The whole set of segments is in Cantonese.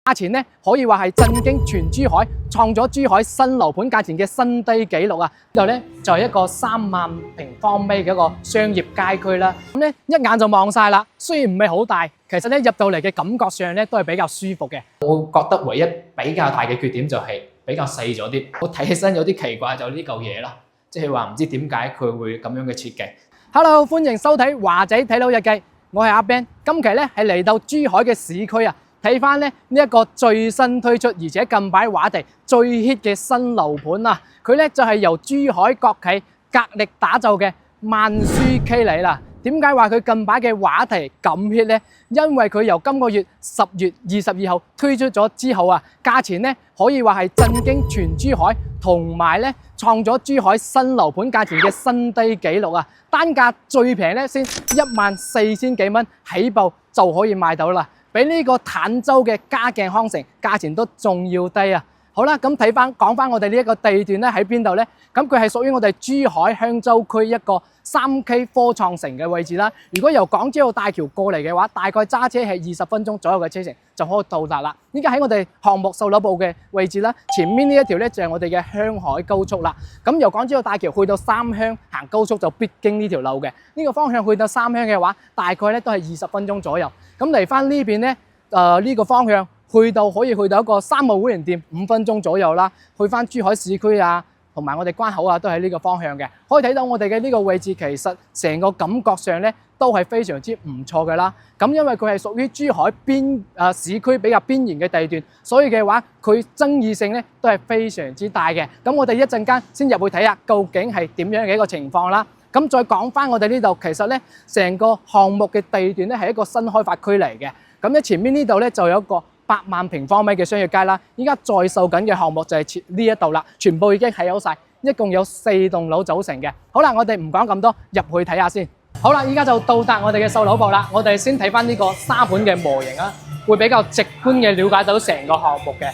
價錢咧可以話係震驚全珠海，創咗珠海新樓盤價錢嘅新低紀錄啊！呢度咧就係一個3萬平方米嘅一個商業街區啦。咁咧一眼就望晒啦，雖然唔係好大，其實咧入到嚟嘅感覺上咧都係比較舒服嘅。我覺得唯一比較大嘅缺點就係比較細咗啲，我睇起身有啲奇怪就呢嚿嘢啦，即係話唔知點解佢會咁樣嘅設計。Hello， 歡迎收睇華仔睇樓日記，我係阿 Ben， 今期咧係嚟到珠海嘅市區啊。睇翻咧呢一個最新推出，而且近排話題最 hit 嘅新樓盤啊！佢咧就係由珠海國企格力打造嘅萬舒 K 里啦。點解話佢近排嘅話題咁 hit 咧？因為佢由今個月10月22號推出咗之後啊，價錢咧可以話係震驚全珠海，同埋咧創咗珠海新樓盤價錢嘅新低紀錄啊！單價最平咧先14000幾蚊起步就可以買到啦。比呢個坦洲嘅嘉鏡康城價錢都仲要低啊！好啦，咁講翻我哋呢一個地段咧喺邊度咧？咁佢係屬於我哋珠海香洲區一個3K 科創城嘅位置啦。如果由港珠澳大橋過嚟嘅話，大概揸車係20分鐘左右嘅車程就可以到達啦。依家喺我哋項目售樓部嘅位置啦，前面呢一條咧就係我哋嘅香海高速啦。咁由港珠澳大橋去到三鄉行高速就必經呢條路嘅。呢個方向去到三鄉嘅話，大概咧都係20分鐘左右。咁嚟翻呢邊咧，呢個方向可以去到一個三號會員店5分鐘左右啦。去翻珠海市區啊，同埋我哋關口啊，都喺呢個方向嘅。可以睇到我哋嘅呢個位置，其實成個感覺上咧都係非常之唔錯嘅啦。咁因為佢係屬於珠海市區比較邊緣嘅地段，所以嘅話佢爭議性咧都係非常之大嘅。咁我哋一陣間先入去睇下究竟係點樣嘅一個情況啦。咁再講翻我哋呢度，其實咧成個項目嘅地段咧係一個新開發區嚟嘅。咁咧前面呢度咧就有一個8萬平方米嘅商業街啦。依家在售緊嘅項目就係呢一度啦，全部已經起好晒，一共有4棟樓組成嘅。好啦，我哋唔講咁多，入去睇下先。好啦，依家就到達我哋嘅售樓部啦。我哋先睇翻呢個沙盤嘅模型啦，會比較直觀嘅了解到成個項目嘅。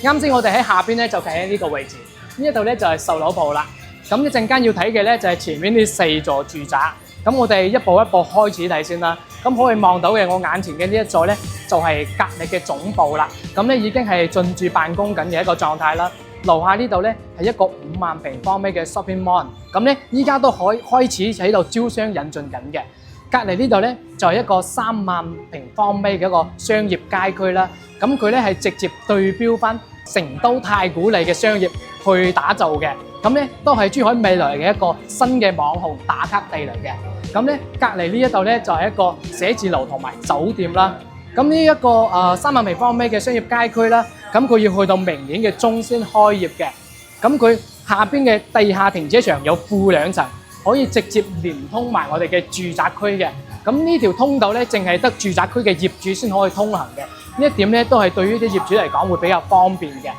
啱先我哋喺下邊咧就企喺呢個位置，呢一度咧就係售樓部啦。咁一陣間要睇嘅咧就係前面呢4座住宅。咁我哋一步一步開始睇先啦。咁可以望到嘅，我眼前嘅呢一座咧就係格力嘅總部啦。咁咧已經係進駐辦公緊嘅一個狀態啦。樓下呢度咧係一個5萬平方米嘅 shopping mall。咁咧依家都開始喺度招商引進緊嘅。隔離呢度咧就係一個3萬平方米嘅一個商業街區啦。咁佢咧係直接對標翻成都太古里嘅商業去打造嘅。咁咧都係珠海未來嘅一個新嘅網紅打卡地嚟嘅。咁咧隔離呢一度咧就係一個寫字樓同埋酒店啦。咁呢一個3萬平方米嘅商業街區啦，咁佢要去到明年嘅中先開業嘅。咁佢下邊嘅地下停車場有負2層，可以直接連通埋我哋嘅住宅區嘅。咁呢條通道咧，淨係得住宅區嘅業主先可以通行嘅。呢一點咧都係對於啲業主嚟講會比較方便嘅。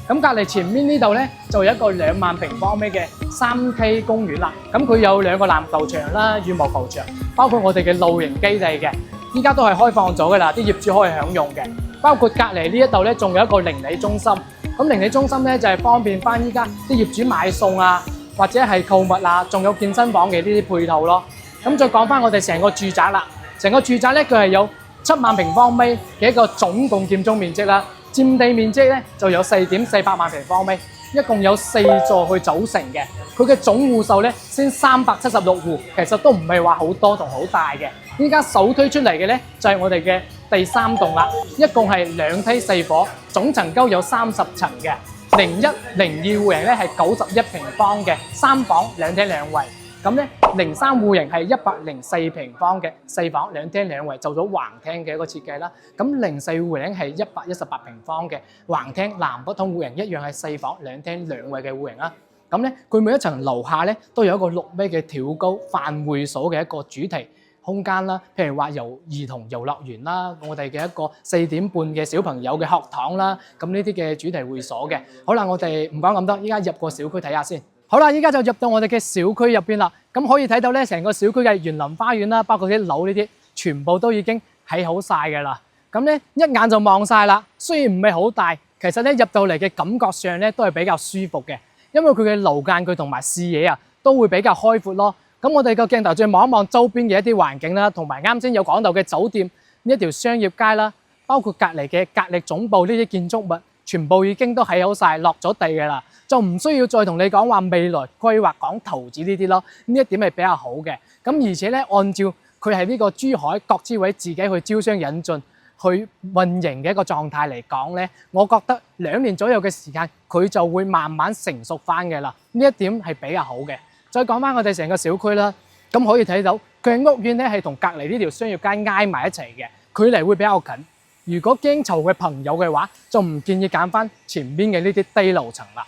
咁隔離前面呢度咧就有一個2萬平方米嘅3K 公園啦。咁佢有2個籃球場啦、羽毛球場，包括我哋嘅露營基地嘅。依家都係開放咗㗎啦，啲業主可以享用嘅。包括隔離呢一度咧，仲有一個鄰里中心。咁鄰里中心咧就係方便翻依家啲業主買餸啊，或者係購物啊，仲有健身房嘅呢啲配套咯。咁再講翻我哋成個住宅啦，成個住宅咧佢係有7萬平方米嘅一個總共建築面積啦。佔地面積咧就有4.48萬平方米，一共有4座去組成嘅。佢嘅總戶數咧先376戶，其實都唔係話好多同好大嘅。依家首推出嚟嘅咧就係我哋嘅第3棟啦，一共係2梯4伙，總層高有30層嘅。01、02戶型咧係91平方嘅3房2廳2衛。咁咧03戶型係104平方嘅4房2廳2衛，做咗橫廳嘅一個設計啦。咁04戶型係118平方嘅橫廳南北通戶型，一樣係4房2廳2衛嘅戶型啦。咁咧佢每一層樓下咧都有一個6米嘅挑高泛會所嘅一個主題空間啦，譬如話兒童遊樂園啦，我哋嘅一個4點半嘅小朋友嘅學堂啦，咁呢啲嘅主題會所嘅。好啦，我哋唔講咁多，依家入個小區睇下先。好啦，依家就入到我哋嘅小區入邊啦。咁可以睇到咧，成個小區嘅園林花園啦，包括啲樓呢啲，全部都已經起好晒㗎啦。咁咧一眼就望晒啦。雖然唔係好大，其實咧入到嚟嘅感覺上咧都係比較舒服嘅，因為佢嘅樓間距同埋視野啊都會比較開闊咯。咁我哋個鏡頭再望一望周邊嘅一啲環境啦，同埋啱先有講到嘅酒店呢一條商業街啦。包括隔離嘅格力總部呢啲建築物，全部已經都起好晒，落咗地㗎啦，就唔需要再同你講話未來規劃講投資呢啲咯。呢一點係比較好嘅。咁而且咧，按照佢係呢個珠海國資委自己去招商引進去運營嘅一個狀態嚟講咧，我覺得2年左右嘅時間，佢就會慢慢成熟翻嘅啦。呢一點係比較好嘅。再講翻我哋成個小區啦，咁可以睇到佢嘅屋苑咧係同隔離呢條商業街挨埋一齊嘅，距離會比較近。如果驚嘈嘅朋友嘅話，就唔建議揀翻前邊嘅呢啲低樓層啦。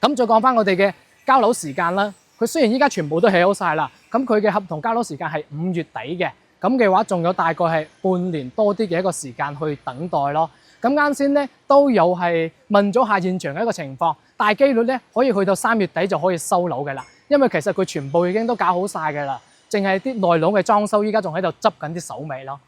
咁再講翻我哋嘅交樓時間啦，佢雖然依家全部都起好晒啦，咁佢嘅合同交樓時間係5月底嘅，咁嘅話仲有大概係半年多啲嘅一個時間去等待咯。咁啱先咧都有係問咗下現場嘅一個情況，大機率咧可以去到3月底就可以收樓嘅啦，因為其實佢全部已經都搞好晒嘅啦，淨係啲內籠嘅裝修依家仲喺度執緊啲手尾咯。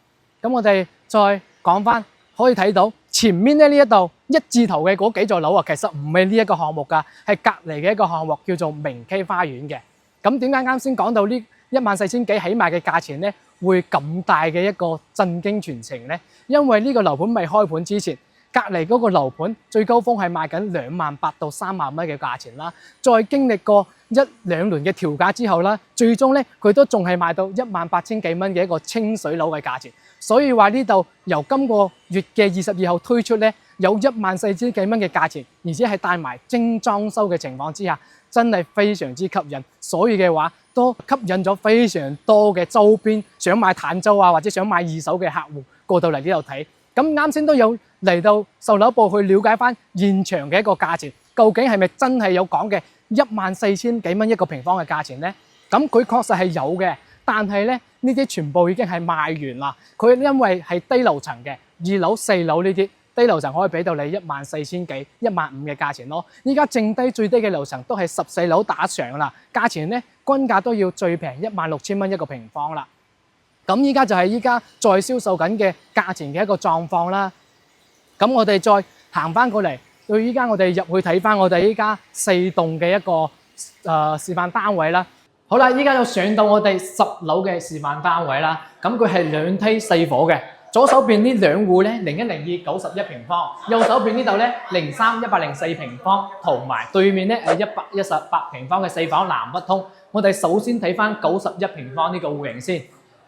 咁我哋再講翻，可以睇到前面咧呢一度1字頭嘅嗰幾座樓啊，其實唔係呢一個項目㗎，係隔離嘅一個項目叫做明溪花園嘅。咁點解啱先講到呢14000幾起賣嘅價錢咧，會咁大嘅一個震驚全城咧？因為呢個樓盤未開盤之前，隔離嗰個樓盤最高峰係賣緊28000到3萬蚊嘅價錢啦，再經歷過1-2輪嘅調價之後啦，最終咧佢都仲係賣到18000幾蚊嘅一個清水樓嘅價錢。所以話呢度由今個月嘅22號推出咧，有14000幾蚊嘅價錢，而且係帶埋精裝修嘅情況之下，真係非常之吸引。所以嘅話都吸引咗非常多嘅周邊想買坦洲啊或者想買二手嘅客戶過到嚟呢度睇。咁啱先都有嚟到售樓部去了解翻現場嘅一個價錢，究竟係咪真係有講嘅14000幾蚊一個平方嘅價錢呢？咁佢確實係有嘅，但係咧呢啲全部已經係賣完啦。佢因為係低樓層嘅2樓、4樓呢啲低樓層可以俾到你14000幾、15000嘅價錢咯。依家剩低最低嘅樓層都係14樓打上啦，價錢咧均價都要最平16000蚊一個平方啦。咁依家就係依家在銷售緊嘅價錢嘅一個狀況啦。咁我哋再行翻過嚟，到依家我哋入去睇翻我哋依家4棟嘅一個示範單位啦。好啦，依家就上到我哋10樓嘅示範單位啦。咁佢係2梯4伙嘅，左手邊呢2戶咧0102 91平方，右手邊呢度咧03 104平方，同埋對面咧118平方嘅4房南北通。我哋首先睇翻91平方呢個戶型先。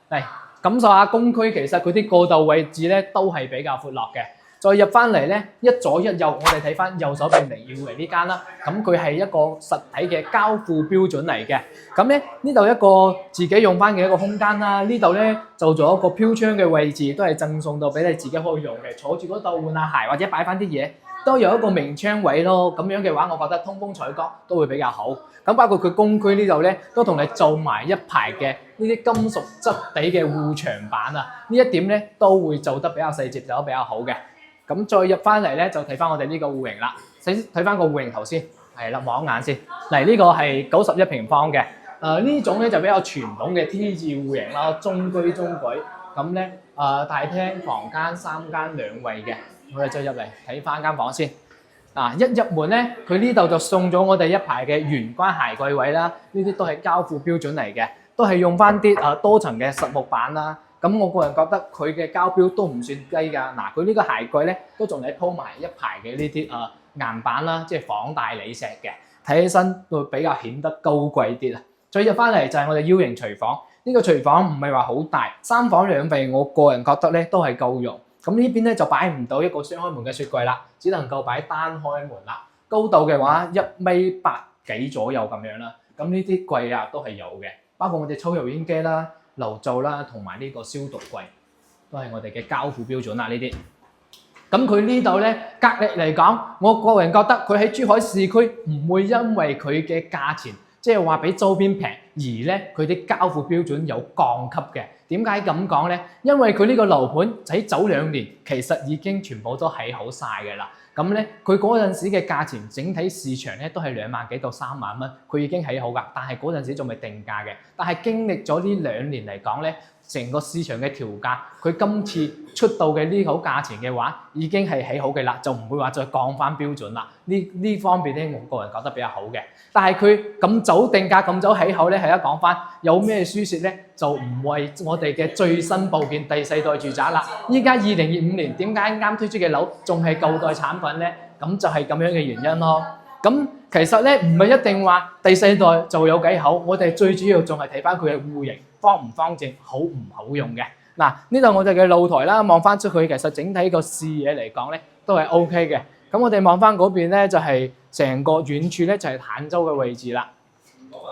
嚟感受下公區，其實佢啲過道位置咧都係比較闊落嘅。再入翻嚟咧，一左一右，我哋睇翻右手邊嚟呢間啦。咁佢係一個實體嘅交付標準嚟嘅。咁咧呢度一個自己用翻嘅一個空間啦。呢度咧就做一個飄窗嘅位置，都係贈送到俾你自己可以用嘅。坐住嗰度換下鞋或者擺翻啲嘢，都有一個明窗位咯。咁樣嘅話，我覺得通風採光都會比較好。咁包括佢公區呢度咧，都同你做埋一排嘅呢啲金屬質地嘅護牆板啊。呢一點咧都會做得比較細節，做得比較好嘅。咁再入翻嚟咧，就睇翻我哋呢個戶型啦。先睇翻個戶型頭先，係啦，望眼先。嚟呢個係91平方嘅。呢種咧就比較傳統嘅 T 字戶型啦，中規中矩。咁咧大廳、房間3間2衛嘅。我哋再入嚟睇翻間房先。一入門咧，佢呢度就送咗我哋一排嘅玄關鞋櫃位啦。呢啲都係交付標準嚟嘅，都係用翻啲多層嘅實木板啦。咁我個人覺得佢嘅交標都唔算低㗎。嗱，佢呢個鞋櫃咧都仲係鋪埋一排嘅呢啲硬板啦，即係仿大理石嘅，睇起身會比較顯得高貴啲啊。再入翻嚟就係我哋 U 型廚房，呢個廚房唔係話好大，3房2衛，我個人覺得咧都係夠用。咁呢邊咧就擺唔到一個雙開門嘅雪櫃啦，只能夠擺單開門啦。高度嘅話1.8米幾左右咁樣啦。咁呢啲櫃啊都係有嘅，包括我哋抽油煙機啦、爐灶啦，同埋呢個消毒櫃，都係我哋嘅交付標準啦。呢啲。咁佢呢度咧格力嚟講，我個人覺得佢喺珠海市區唔會因為佢嘅價錢，即係話比周邊平，而咧佢啲交付標準有降級嘅。點解咁講咧？因為佢呢個樓盤喺早2年其實已經全部都起好晒嘅啦。咁咧佢嗰陣時嘅價錢，整體市場咧都係2萬幾到3萬蚊，佢已經起好㗎。但係嗰陣時仲未定價嘅。但係經歷咗呢2年嚟講咧，成個市場嘅調價，佢今次出到嘅呢口價錢嘅話，已經係起好嘅啦，就唔會話再降翻標準啦。呢方面咧，我個人覺得比較好嘅。但係佢咁早定價、咁早起口咧，係一講翻有咩輸蝕咧，就唔為我哋嘅最新部件第四代住宅啦。依家2025年點解啱推出嘅樓仲係舊代產品咧？咁就係咁樣嘅原因咯。咁其實咧唔係一定話第四代就有幾好，我哋最主要仲係睇翻佢嘅戶型方唔方正、好唔好用嘅。嗱，呢度我哋嘅露台啦，望翻出去其實整體個視野嚟講咧都係 OK 嘅。咁我哋望翻嗰邊咧就係成個遠處咧就係坦洲嘅位置啦。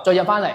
再入翻嚟，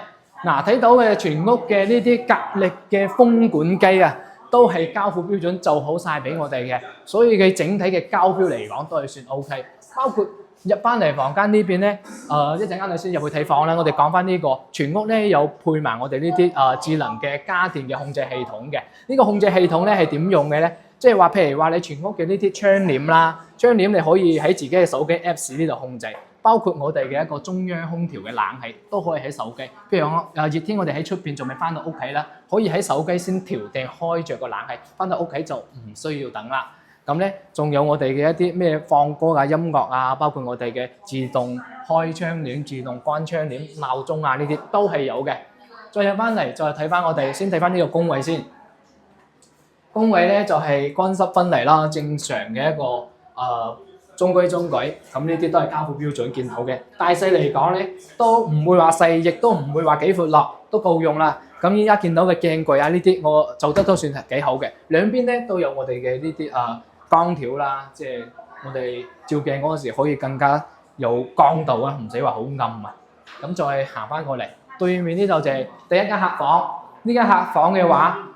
嗱睇到嘅全屋嘅呢啲格力嘅風管機啊，都係交付標準做好晒俾我哋嘅，所以佢整體嘅交標嚟講都係算 OK。包括入翻嚟房間呢邊咧，一陣間你先入去睇房啦。我哋講翻呢個全屋咧有配埋我哋呢啲智能嘅家電嘅控制系統嘅。呢個控制系統咧係點用嘅咧？即係話譬如話你全屋嘅呢啲窗簾啦，窗簾你可以喺自己嘅手機 Apps 呢度控制，包括我哋嘅一個中央空調嘅冷氣都可以喺手機。譬如我熱天我哋喺出邊仲未翻到屋企啦，可以喺手機先調定開着個冷氣，翻到屋企就唔需要等啦。咁咧，仲有我哋嘅一啲咩放歌啊、音樂啊，包括我哋嘅自動開窗簾、自動關窗簾、鬧鐘啊，呢啲都係有嘅。再入翻嚟，再睇翻我哋，先睇翻呢個工位先。工位咧就係乾濕分離啦，正常嘅一個中規中矩。咁呢啲都係交付標準見到嘅。大細嚟講咧，都唔會話細，亦都唔會話幾闊落，都夠用啦。咁依家見到嘅鏡櫃啊，呢啲我做得都算係幾好嘅。兩邊咧都有我哋嘅呢啲光條啦，即係我哋照鏡嗰陣時可以更加有光度啊，唔使話好暗啊。咁再行翻過嚟，對面呢度就係第一間客房。呢間客房嘅話，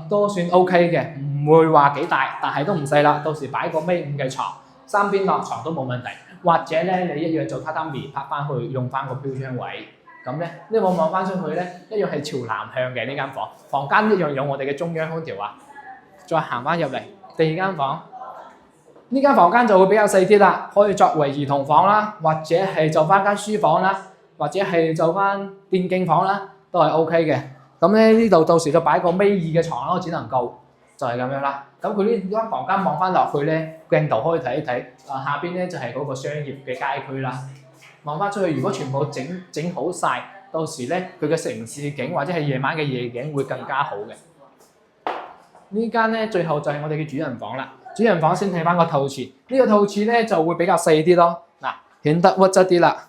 都算 OK 嘅，唔會話幾大，但係都唔細啦。到時擺個尾5嘅床，三邊落床都冇問題。或者咧，你一樣做榻榻米拍翻去，用翻個飄窗位。咁咧，呢個望翻出去咧，一樣係朝南向嘅呢間房。房間一樣有我哋嘅中央空調啊。再行翻入嚟。第二間房，呢間房間就會比較細啲啦，可以作為兒童房啦，或者係做翻間書房啦，或者係做翻電競房啦，都係 OK 嘅。咁咧呢度到時就擺個尾2嘅床咯，只能夠就係咁樣啦。咁佢呢間房間望翻落去咧，鏡頭可以睇一睇，下邊咧就係嗰個商業嘅街區啦。望翻出去，如果全部整好晒，到時咧佢嘅城市景或者係夜晚嘅夜景會更加好嘅。呢間咧最後就係我哋嘅主人房啦。主人房先睇翻個透廁，呢個透廁咧就會比較細啲咯。嗱，顯得屈質啲啦。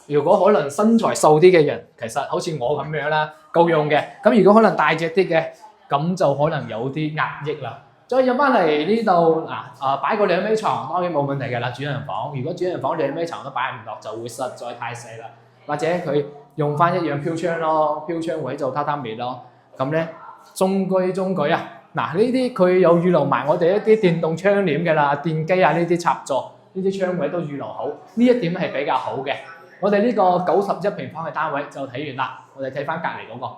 如果可能身材瘦啲嘅人，其實好似我咁樣啦，夠用嘅。咁如果可能大隻啲嘅，咁就可能有啲壓抑啦。再入翻嚟呢度嗱，擺個2米床當然冇問題嘅啦。主人房如果主人房2米床都擺唔落，就會實在太細啦。或者佢用翻一樣飄窗咯，飄窗位做榻榻米咯。咁咧。中規中矩啊！嗱，呢啲佢有預留埋我哋一啲電動窗簾嘅啦，電機啊呢啲插座，呢啲窗位都預留好，呢一點係比較好嘅。我哋呢個91平方嘅單位就睇完啦，我哋睇翻隔離嗰個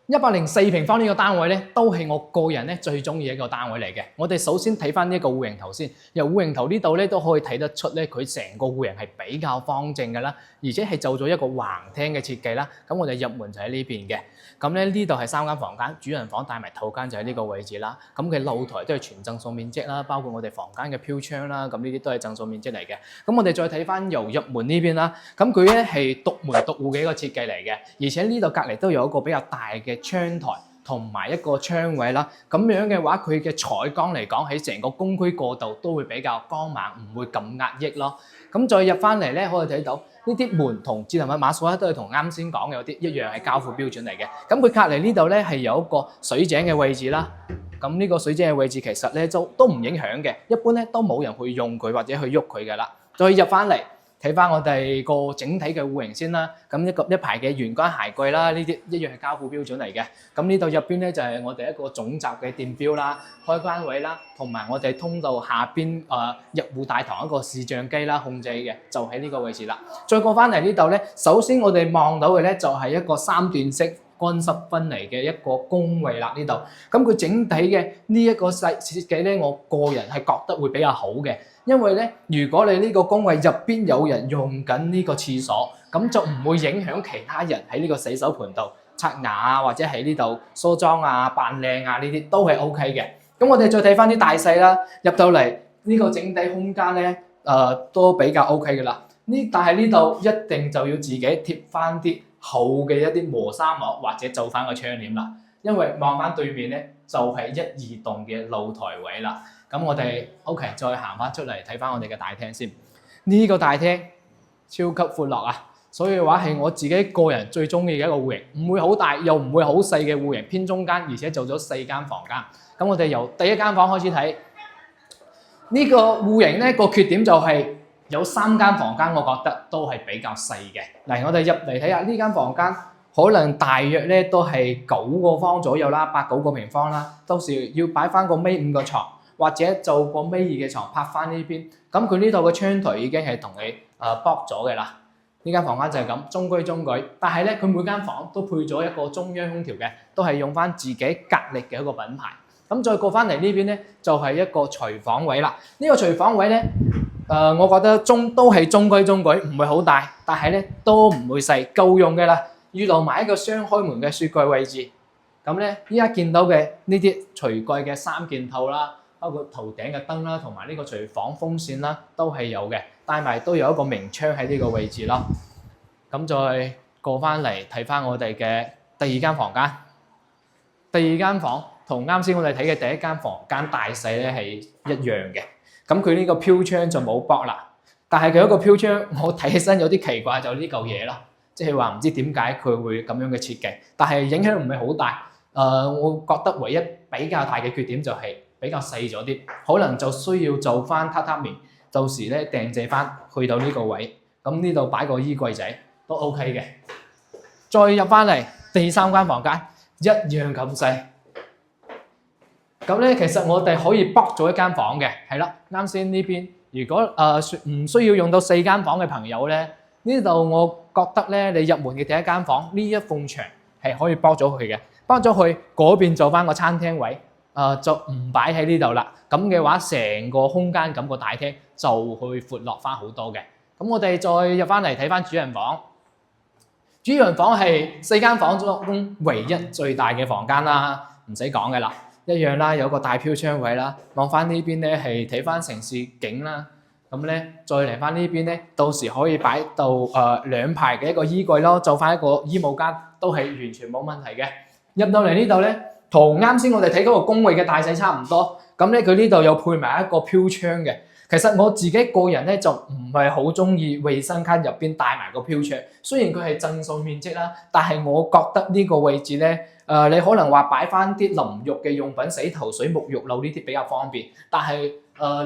104平方呢個單位咧，都係我個人咧最中意一個單位嚟嘅。我哋首先睇翻呢一個戶型圖先，由戶型圖呢度咧都可以睇得出咧，佢成個戶型係比較方正嘅啦，而且係做咗一個橫廳嘅設計啦。咁我哋入門就喺呢邊嘅。咁咧呢度係3間房間，主人房帶埋套間就喺呢個位置啦。咁佢露台都係全贈送面積啦，包括我哋房間嘅飄窗啦，咁呢啲都係贈送面積嚟嘅。咁我哋再睇翻由入門呢邊啦，咁佢咧係獨門獨戶嘅一個設計嚟嘅，而且呢度隔離都有一個比較大嘅窗台同埋一個窗位啦。咁樣嘅話，佢嘅採光嚟講喺成個公區過渡都會比較光猛，唔會咁壓抑咯。咁再入翻嚟咧，可以睇到。呢啲門同智能密碼鎖咧都係同啱先講嘅有啲一樣係交付標準嚟嘅。咁佢隔離呢度咧係有一個水井嘅位置啦。咁呢個水井嘅位置其實咧都唔影響嘅，一般咧都冇人去用佢或者去喐佢嘅啦。再入翻嚟睇翻我哋個整體嘅戶型先啦。咁一排嘅玄關鞋櫃啦，呢啲一樣係交付標準嚟嘅。咁呢度入邊咧就係我哋一個總閘嘅電錶啦、開關位啦，同埋我哋通道下邊入戶大堂一個視像機啦控制嘅，就喺呢個位置啦。再過翻嚟呢度咧，首先我哋望到嘅咧就係一個3段式乾濕分離嘅一個工位啦。呢度咁佢整體嘅呢一個設計咧，我個人係覺得會比較好嘅。因為咧，如果你呢個工位入邊有人用緊呢個廁所，咁就唔會影響其他人喺呢個洗手盆度刷牙啊，或者喺呢度梳妝啊、扮靚啊呢啲都係 OK 嘅。咁我哋再睇翻啲大細啦，入到嚟呢個整體空間咧，都比較 OK 嘅啦。但係呢度一定就要自己貼翻啲厚嘅一啲磨砂膜，或者做翻個窗簾啦。因為望翻對面咧就係1、2棟嘅露台位啦。咁我哋 OK 再行翻出嚟睇翻我哋嘅大廳先。呢個大廳超級闊落啊！所以話係我自己個人最中意嘅一個戶型，唔會好大又唔會好細嘅戶型，偏中間，而且做咗4間房間。咁我哋由第一間房開始睇，呢個戶型咧個缺點就係有3間房間，我覺得都係比較細嘅。嚟我哋入嚟睇下呢間房間，可能大約咧都係9個方左右啦，8、9個平方啦。到時要擺翻個尾5個床，或者做個尾2嘅床拍翻呢邊。咁佢呢度嘅窗台已經係同你駁咗嘅啦。呢間房間就係咁中規中矩，但係咧佢每間房都配咗一個中央空調嘅，都係用翻自己格力嘅一個品牌。咁再過翻嚟呢邊咧，就係一個廚房位啦。呢個廚房位咧，我覺得都係中規中矩，唔會好大，但係咧都唔會細，夠用嘅啦。預留埋一個雙開門嘅雪櫃位置。咁咧依家見到嘅呢啲廚櫃嘅3件套啦，包括頭頂嘅燈啦，同埋呢個廚房風扇啦，都係有嘅。帶埋都有一個明窗喺呢個位置咯。咁再過翻嚟睇翻我哋嘅第2間房間。第2間房同啱先我哋睇嘅第1間房間大細咧係一樣嘅。咁佢呢個飄窗就冇駁啦，但係佢一個飄窗我睇起身有啲奇怪，就呢嚿嘢啦，即係話唔知點解佢會咁樣嘅設計，但係影響唔係好大。我覺得唯一比較大嘅缺點就係比較細咗啲，可能就需要做翻榻榻米。到時咧訂製翻去到呢個位，咁呢度擺個衣櫃仔都 OK 嘅。再入翻嚟第3間房間一樣咁細。咁咧其實我哋可以駁咗一間房嘅，係啦。啱先呢邊如果唔需要用到4間房嘅朋友咧，呢度我覺得咧你入門嘅第1間房呢一埲牆係可以駁咗佢嘅，駁咗去嗰邊做翻個餐廳位。就唔擺喺呢度啦，咁嘅話成個空間咁個大廳就會闊落翻好多嘅。咁我哋再入翻嚟睇翻主人房，主人房係4間房中唯一最大嘅房間啦，唔使講嘅啦，一樣啦，有個大飄窗位啦，望翻呢邊咧係睇翻城市景啦。咁咧再嚟翻呢邊咧，到時可以擺到2排嘅一個衣櫃咯，做翻一個衣帽間都係完全冇問題嘅。入到嚟呢度咧，同啱先我哋睇嗰個工位嘅大細差唔多，咁咧佢呢度又配埋一個飄窗嘅。其實我自己個人咧就唔係好中意衛生間入邊帶埋個飄窗，雖然佢係贈送面積啦，但係我覺得呢個位置咧，你可能話擺翻啲淋浴嘅用品、洗頭水、沐浴露呢啲比較方便，但係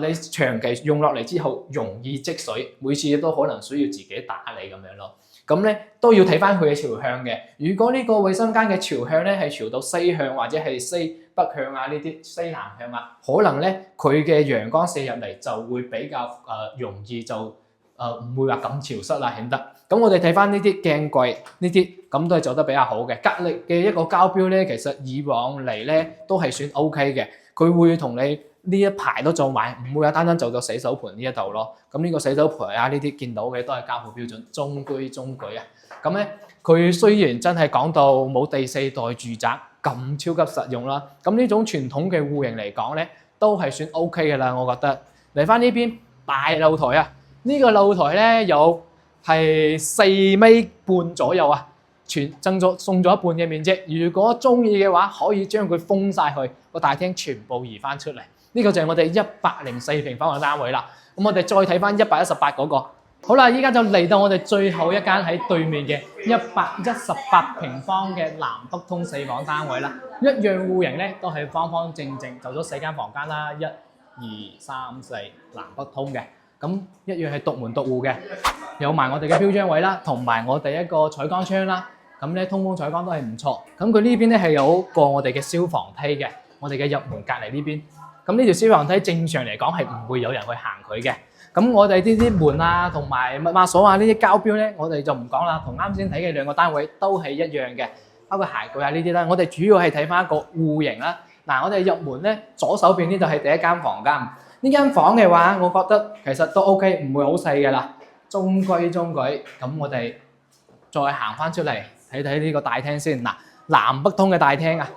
你長期用落嚟之後容易積水，每次都可能需要自己打理咁樣咯。咁咧都要睇翻佢嘅朝向嘅。如果呢個衛生間嘅朝向咧係朝到西向或者係西北向啊，呢啲西南向啊，可能咧佢嘅陽光射入嚟就會比較容易就唔會話咁潮濕啦，顯得。咁我哋睇翻呢啲鏡櫃呢啲咁都係做得比較好嘅。格力嘅一個膠標咧，其實以往嚟咧都係算 OK 嘅，佢會同你呢一排都做埋，唔會有單單做到洗手盤呢一度咯。咁呢個洗手盤啊，呢啲見到嘅都係交付標準，中規中矩啊。咁咧佢雖然真係講到冇第4代住宅咁超級實用啦，咁呢種傳統嘅戶型嚟講咧，都係算 OK 嘅啦。我覺得嚟翻呢邊大露台啊，呢個露台咧有係4米半左右啊，送咗一半嘅面積。如果中意嘅話，可以將佢封晒去，個大廳全部移翻出嚟。呢個就係我哋104平方嘅單位啦。咁我哋再睇翻118嗰個。好啦，依家就嚟到我哋最後一間喺對面嘅118平方嘅南北通4房單位啦。一樣戶型咧都係方方正正，就咗4間房間啦，1、2、3、4南北通嘅。咁一樣係獨門獨戶嘅，有埋我哋嘅飄窗位啦，同埋我哋一個採光窗啦。咁咧通風採光都係唔錯。咁佢呢邊咧係有個我哋嘅消防梯嘅，我哋嘅入門隔離呢邊。咁呢條消防梯正常嚟講係唔會有人去行佢嘅。咁我哋呢啲門啊，同埋密碼鎖啊呢啲膠標咧，我哋就唔講啦。同啱先睇嘅2個單位都係一樣嘅，包括鞋櫃啊呢啲啦。我哋主要係睇翻一個戶型啦。嗱，我哋入門咧左手邊呢度係第1間房間。呢間房嘅話，我覺得其實都 OK，唔會好細嘅啦，中規中矩。咁我哋再行翻出嚟睇睇呢個大廳先。嗱，南北通嘅大廳啊，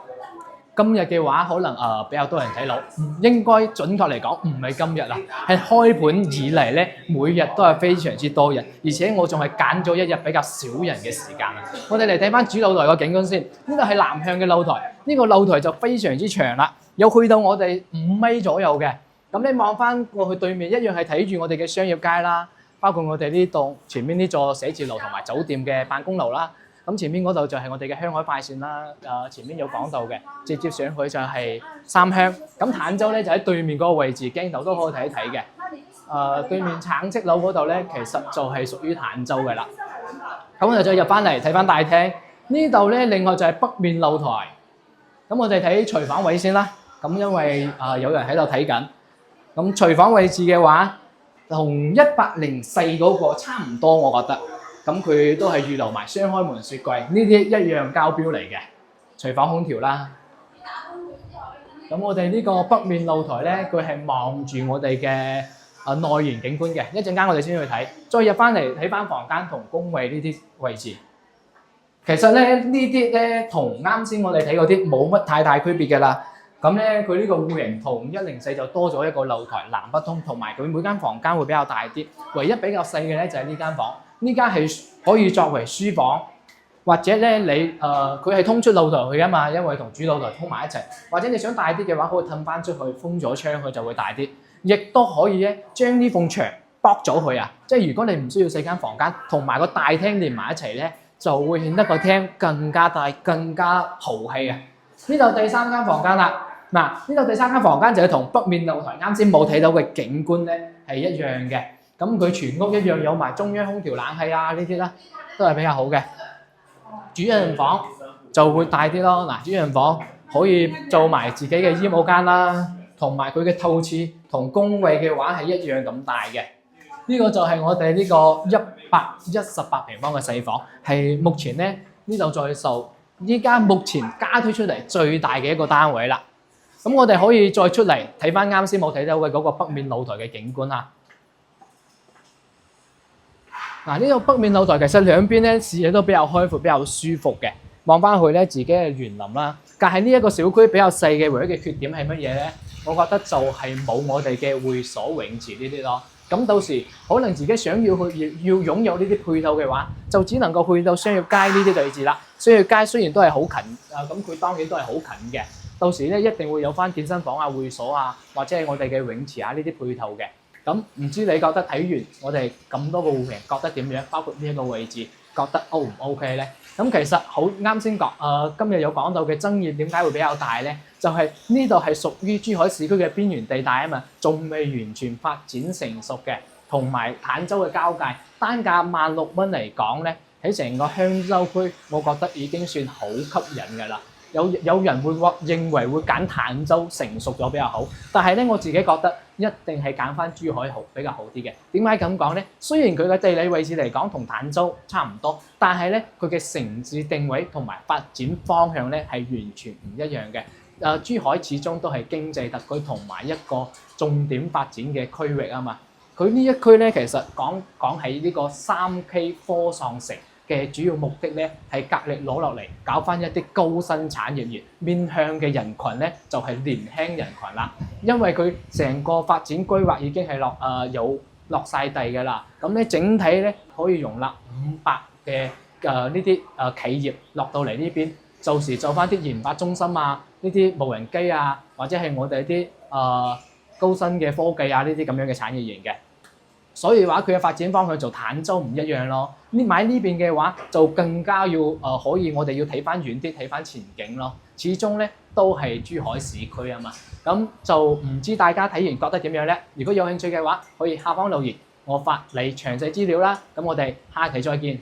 今日嘅話可能比較多人睇樓，應該準確嚟講唔係今日啦，係開盤以嚟咧，每日都係非常之多人，而且我仲係揀咗一日比較少人嘅時間啊。我哋嚟睇翻主露台個景觀先，呢個係南向嘅露台，呢個露台就非常之長啦，有去到我哋5米左右嘅。咁你望翻過去對面一樣係睇住我哋嘅商業街啦，包括我哋呢棟前面呢座寫字樓同埋酒店嘅辦公樓啦。咁前面嗰度就係我哋嘅香海快線啦，前面有講到嘅，直接上去就係三鄉。咁坦洲咧就喺對面嗰個位置，鏡頭都可以睇一睇嘅。對面橙色樓嗰度咧，其實就係屬於坦洲嘅啦。咁我哋再入翻嚟睇翻大廳，呢度咧另外就係北面露台。咁我哋睇廚房位先啦。咁因為有人喺度睇緊。咁廚房位置嘅話，同104嗰個差唔多，我覺得。咁佢都係預留埋雙開門雪櫃，呢啲一樣交標嚟嘅。廚房空調啦。咁我哋呢個北面露台咧，佢係望住我哋嘅內園景觀嘅。一陣間我哋先去睇，再入翻嚟睇翻房間同工位呢啲位置。其實咧呢啲咧同啱先我哋睇嗰啲冇乜太大區別嘅啦。咁咧佢呢個戶型同104就多咗一個露台，南北通，同埋佢每間房間會比較大啲。唯一比較細嘅咧就係呢間房。呢間係可以作為書房，或者咧你佢係通出露台去啊嘛，因為同主露台通埋一齊。或者你想大啲嘅話，可以褪翻出去，封咗窗佢就會大啲。亦都可以咧將呢埲牆剝咗佢啊！即係如果你唔需要4間房間，同埋個大廳連埋一齊咧，就會顯得個廳更加大、更加豪氣啊！呢度第3間房間啦，嗱呢度第3間房間就係同北面露台啱先冇睇到嘅景觀咧係一樣嘅。咁佢全屋一樣有埋中央空調冷氣啊，呢啲啦都係比較好嘅。主人房就會大啲咯。嗱，主人房可以做埋自己嘅衣帽間啦，同埋佢嘅透廁同工位嘅話係一樣咁大嘅。呢個就係我哋呢個118平方嘅細房，係目前咧呢度在售，依家目前加推出嚟最大嘅一個單位啦。咁我哋可以再出嚟睇翻啱先冇睇到嘅嗰個北面露台嘅景觀啊。嗱，呢個北面露台其實兩邊咧視野都比較開闊，比較舒服嘅。望翻去咧，自己嘅園林啦。但係呢一個小區比較細嘅唯一嘅缺點係乜嘢咧？我覺得就係冇我哋嘅會所泳池呢啲咯。咁到時可能自己想要去要擁有呢啲配套嘅話，就只能夠去到商業街呢啲位置啦。商業街雖然都係好近，咁佢當然都係好近嘅。到時咧一定會有翻健身房啊、會所啊，或者係我哋嘅泳池啊呢啲配套嘅。咁唔知你覺得睇完我哋咁多個戶型覺得點樣？包括呢一個位置，覺得 O 唔 OK 咧？咁其實好啱先講，今日有講到嘅爭議點解會比較大咧？就係呢度係屬於珠海市區嘅邊緣地帶啊嘛，仲未完全發展成熟嘅，同埋坦洲嘅交界，單價16,000蚊嚟講咧，喺成個香洲區，我覺得已經算好吸引㗎啦。有人會認為會揀坦洲成熟咗比較好，但係咧我自己覺得一定係揀翻珠海好比較好啲嘅。點解咁講咧？雖然佢嘅地理位置嚟講同坦洲差唔多，但係咧佢嘅城市定位同埋發展方向咧係完全唔一樣嘅。珠海始終都係經濟特區同埋一個重點發展嘅區域啊嘛。佢呢一區咧其實講喺呢個3K 科創城嘅主要目的咧係格力攞落嚟搞翻一啲高新產業園，面向嘅人群咧就係年輕人群啦。因為佢成個發展規劃已經係落晒地㗎啦。咁咧整體咧可以容納500嘅呢啲企業落到嚟呢邊，到時做翻啲研發中心啊，呢啲無人機啊，或者係我哋啲高新嘅科技啊呢啲咁樣嘅產業園嘅。所以話佢嘅發展方向就坦洲唔一樣咯。買呢邊嘅話就更加要可以我哋要睇翻遠啲，睇翻前景咯。始終咧都係珠海市區啊嘛。咁就唔知大家睇完覺得點樣咧？如果有興趣嘅話，可以下方留言，我發你詳細資料啦。咁我哋下期再見。